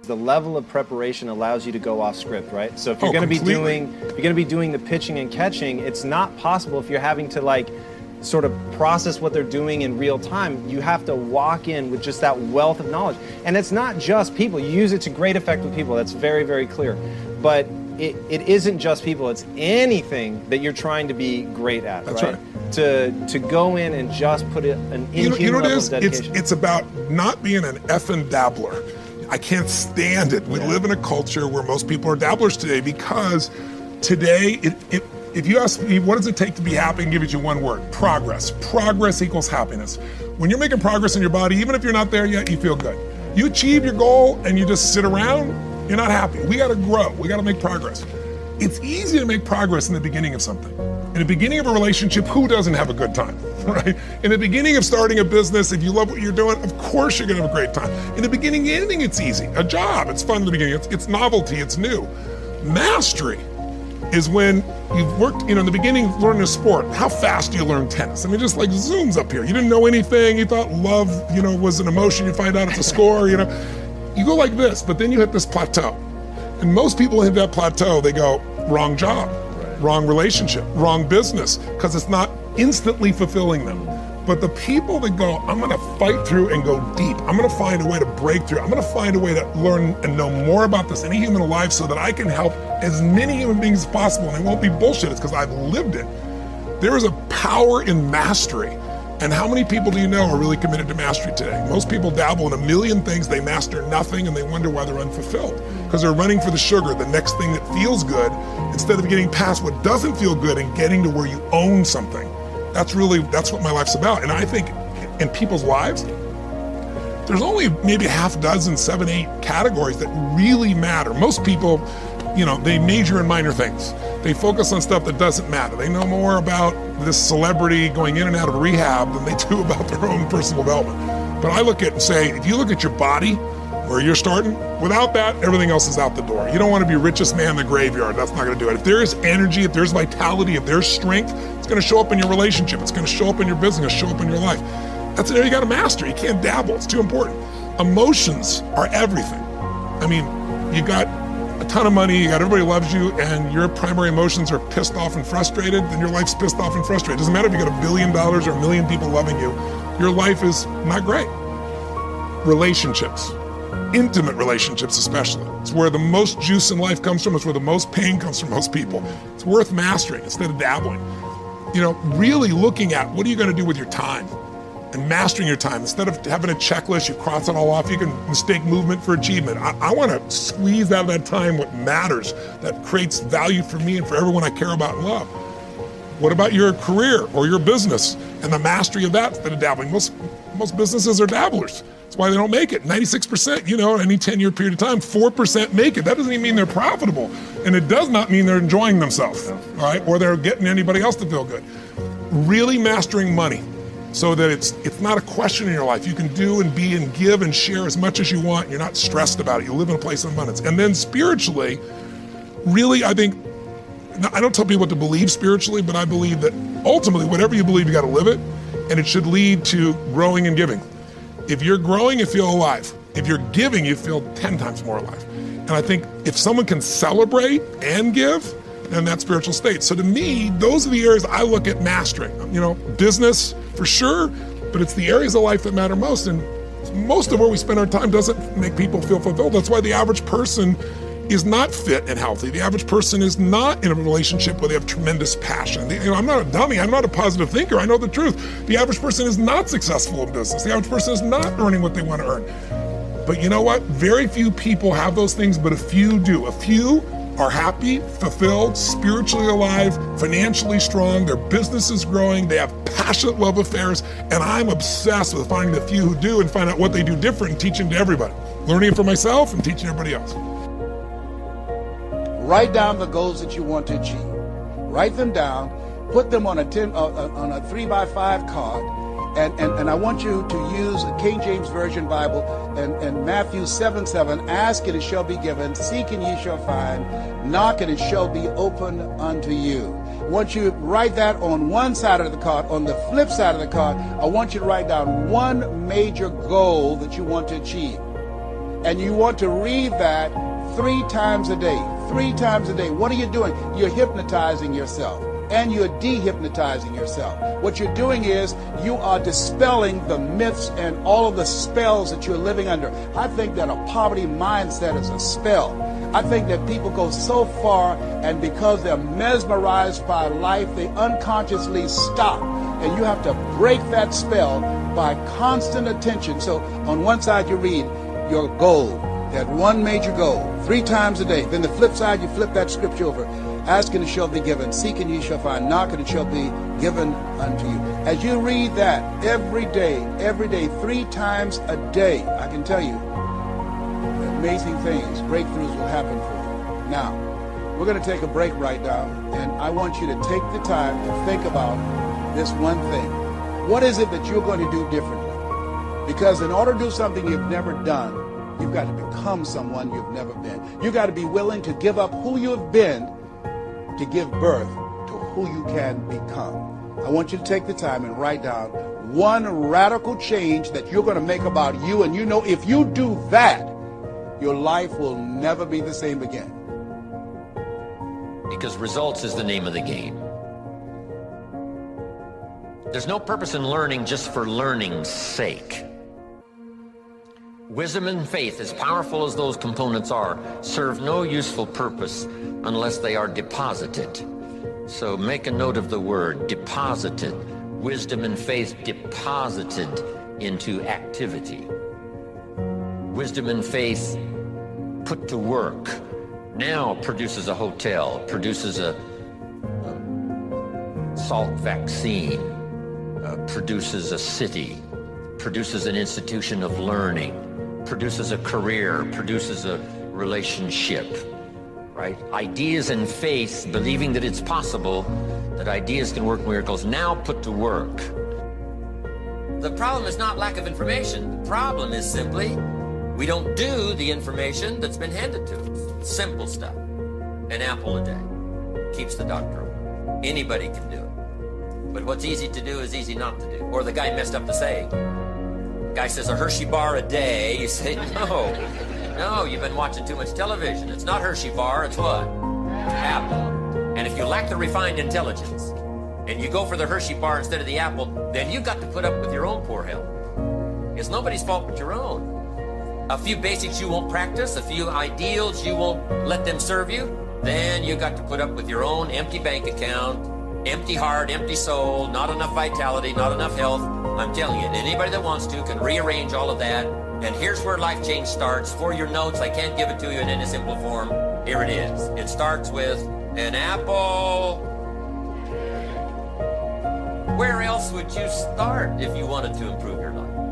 the level of preparation allows you to go off script, right? So if you're going to be doing the pitching and catching, it's not possible if you're having to like sort of process what they're doing in real time. You have to walk in with just that wealth of knowledge. And it's not just people. You use it to great effect with people. That's very, very clear. But it isn't just people. It's anything that you're trying to be great at. That's right. To go in and just put an inhuman level of dedication. It's about not being an effing dabbler. I can't stand it. We live in a culture where most people are dabblers today, because today, if you ask me, what does it take to be happy, and give it you one word: progress. Progress equals happiness. When you're making progress in your body, even if you're not there yet, you feel good. You achieve your goal and you just sit around, you're not happy. We gotta grow, we gotta make progress. It's easy to make progress in the beginning of something. In the beginning of a relationship, who doesn't have a good time, right? In the beginning of starting a business, if you love what you're doing, of course you're gonna have a great time. In the beginning, anything, it's easy. A job, it's fun in the beginning, it's novelty, it's new. Mastery is when you've worked, in the beginning, learning a sport. How fast do you learn tennis? I mean, just like zooms up here. You didn't know anything, you thought love, was an emotion, you find out it's a score, You go like this, but then you hit this plateau. And most people hit that plateau, they go, wrong job, wrong relationship, wrong business, because it's not instantly fulfilling them. But the people that go, I'm gonna fight through and go deep, I'm gonna find a way to break through, I'm gonna find a way to learn and know more about this, any human alive, so that I can help as many human beings as possible, and it won't be bullshit, it's because I've lived it. There is a power in mastery. And how many people do you know are really committed to mastery today? Most people dabble in a million things, they master nothing, and they wonder why they're unfulfilled. Because they're running for the sugar, the next thing that feels good, instead of getting past what doesn't feel good and getting to where you own something. That's what my life's about. And I think in people's lives, there's only maybe half dozen, 7, 8 categories that really matter. Most people, they major in minor things. They focus on stuff that doesn't matter. They know more about this celebrity going in and out of rehab than they do about their own personal development. But I look at it and say, if you look at your body, where you're starting, without that, everything else is out the door. You don't want to be richest man in the graveyard. That's not going to do it. If there is energy, if there's vitality, if there's strength, it's going to show up in your relationship. It's going to show up in your business, show up in your life. That's an area you got to master. You can't dabble. It's too important. Emotions are everything. I mean, you got a ton of money, you got everybody loves you, and your primary emotions are pissed off and frustrated, then your life's pissed off and frustrated. It doesn't matter if you got $1 billion or 1 million people loving you, your life is not great. Relationships, intimate relationships especially. It's where the most juice in life comes from, it's where the most pain comes from most people. It's worth mastering instead of dabbling. Really looking at what are you gonna do with your time? And mastering your time. Instead of having a checklist, you cross it all off, you can mistake movement for achievement. I want to squeeze out of that time what matters, that creates value for me and for everyone I care about and love. What about your career or your business and the mastery of that instead of dabbling? Most businesses are dabblers. That's why they don't make it. 96%, any 10-year period of time, 4% make it. That doesn't even mean they're profitable. And it does not mean they're enjoying themselves, all right? Or they're getting anybody else to feel good. Really mastering money, so that it's not a question in your life. You can do and be and give and share as much as you want. And you're not stressed about it. You live in a place of abundance. And then spiritually, really, I think, I don't tell people what to believe spiritually, but I believe that ultimately, whatever you believe, you got to live it, and it should lead to growing and giving. If you're growing, you feel alive. If you're giving, you feel 10 times more alive. And I think if someone can celebrate and give, then that's spiritual state. So to me, those are the areas I look at mastering. Business, for sure, but it's the areas of life that matter most. And most of where we spend our time doesn't make people feel fulfilled. That's why the average person is not fit and healthy. The average person is not in a relationship where they have tremendous passion. I'm not a dummy, I'm not a positive thinker, I know the truth. The average person is not successful in business. The average person is not earning what they want to earn. But you know what? Very few people have those things, but a few do. A few are happy, fulfilled, spiritually alive, financially strong, their business is growing, they have passionate love affairs, and I'm obsessed with finding the few who do and find out what they do different and teaching to everybody. Learning it for myself and teaching everybody else. Write down the goals that you want to achieve. Write them down, put them on a 3x5 card, and I want you to use a King James Version Bible and Matthew 7:7, ask and it shall be given, seek and ye shall find, knock and it shall be opened unto you. I want you to write that on one side of the card. On the flip side of the card, I want you to write down one major goal that you want to achieve. and you want to read that 3 times a day. 3 times a day. What are you doing? You're hypnotizing yourself, and you're dehypnotizing yourself. What you're doing is you are dispelling the myths and all of the spells that you're living under. I think that a poverty mindset is a spell. I think that people go so far, and because they're mesmerized by life, they unconsciously stop. And you have to break that spell by constant attention. So on one side you read your goal, that one major goal, 3 times a day. Then the flip side, you flip that scripture over. Ask and it shall be given. Seek and ye shall find. Knock and it shall be given unto you. As you read that every day, 3 times a day, I can tell you, amazing things, breakthroughs will happen for you. Now, we're going to take a break right now, and I want you to take the time to think about this one thing. What is it that you're going to do differently? Because in order to do something you've never done, you've got to become someone you've never been. You've got to be willing to give up who you have been to give birth to who you can become. I want you to take the time and write down one radical change that you're going to make about you, and you know if you do that, your life will never be the same again. Because results is the name of the game. There's no purpose in learning just for learning's sake. Wisdom and faith, as powerful as those components are, serve no useful purpose unless they are deposited. So make a note of the word, deposited. Wisdom and faith deposited into activity. Wisdom and faith put to work now produces a hotel, produces a salt vaccine, produces a city, produces an institution of learning, produces a career, produces a relationship, right? Ideas and faith, believing that it's possible, that ideas can work miracles, now put to work. The problem is not lack of information. The problem is simply we don't do the information that's been handed to us. Simple stuff. An apple a day keeps the doctor away. Anybody can do it. But what's easy to do is easy not to do. Or the guy messed up the saying. Guy says a Hershey bar a day. You say, no, you've been watching too much television. It's not Hershey bar, it's what? Apple. And if you lack the refined intelligence and you go for the Hershey bar instead of the apple, then you've got to put up with your own poor health. It's nobody's fault but your own. A few basics you won't practice, a few ideals you won't let them serve you, then you got to put up with your own empty bank account, empty heart, empty soul, not enough vitality, not enough health. I'm telling you, anybody that wants to can rearrange all of that. And here's where life change starts. For your notes, I can't give it to you in any simple form. Here it is. It starts with an apple. Where else would you start if you wanted to improve your life?